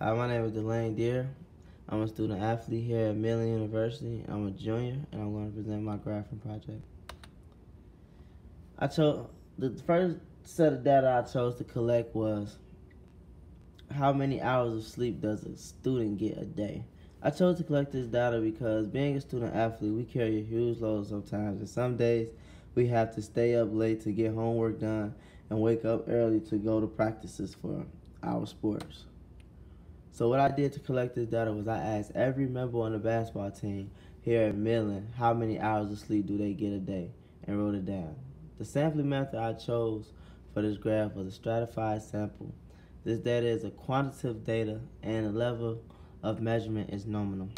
My name is Delane Deere. I'm a student athlete here at Millen University. I'm a junior, and I'm going to present my graphing project. I chose the first set of data I chose to collect was how many hours of sleep does a student get a day. I chose to collect this data because being a student athlete, we carry a huge load sometimes, and some days we have to stay up late to get homework done and wake up early to go to practices for our sports. So what I did to collect this data was I asked every member on the basketball team here at Millen how many hours of sleep do they get a day, and wrote it down. The sampling method I chose for this graph was a stratified sample. This data is a quantitative data and the level of measurement is nominal.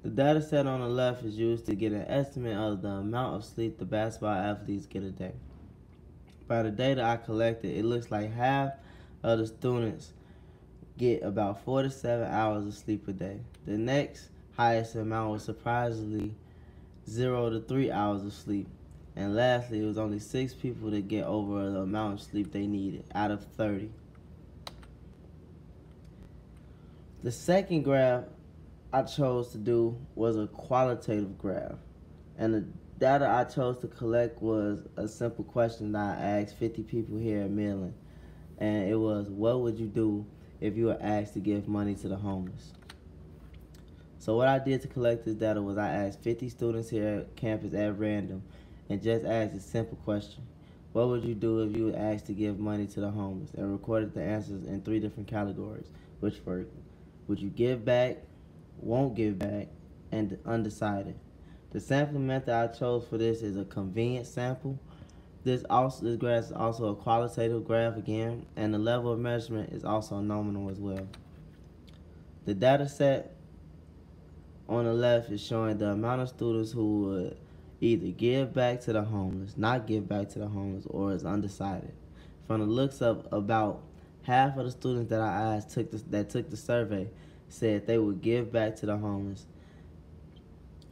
The data set on the left is used to get an estimate of the amount of sleep the basketball athletes get a day. By the data I collected, it looks like half of the students get about 4 to 7 hours of sleep a day. The next highest amount was surprisingly 0 to 3 hours of sleep. And lastly, it was only 6 people that get over the amount of sleep they needed out of 30. The second graph I chose to do was a qualitative graph. And the data I chose to collect was a simple question that I asked 50 people here at Millen. And it was, what would you do if you were asked to give money to the homeless? So what I did to collect this data was I asked 50 students here at campus at random and just asked a simple question. What would you do if you were asked to give money to the homeless? And recorded the answers in 3 different categories, which were, would you give back, won't give back, and undecided. The sampling method I chose for this is a convenient sample. This graph is also a qualitative graph again, and the level of measurement is also nominal as well. The data set on the left is showing the amount of students who would either give back to the homeless, not give back to the homeless, or is undecided. From the looks of about half of the students that I asked that took the survey said they would give back to the homeless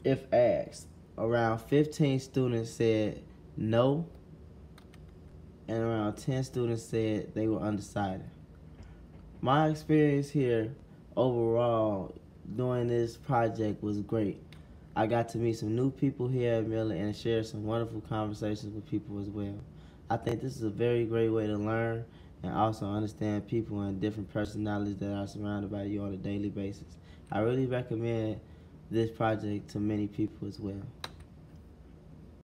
if asked. Around 15 students said no, and around 10 students said they were undecided. My experience here overall doing this project was great. I got to meet some new people here at Millen and share some wonderful conversations with people as well. I think this is a very great way to learn and also understand people and different personalities that are surrounded by you on a daily basis. I really recommend this project to many people as well.